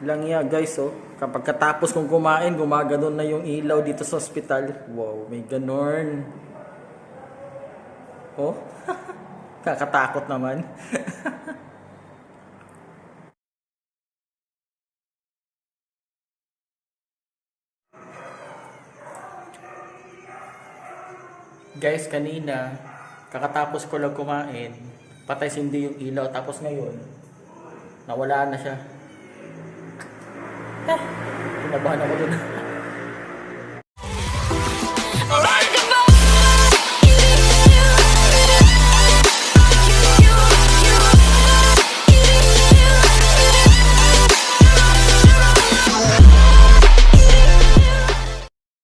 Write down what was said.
Lang yan guys, oh. Kapag katapos kong kumain, gumaganon na yung ilaw dito sa ospital. Wow, may ganon. Oh, kakatakot naman. Guys, kanina, kakatapos ko lang kumain, patay sindi yung ilaw. Tapos ngayon, nawala na siya. Kinabahan ako dun.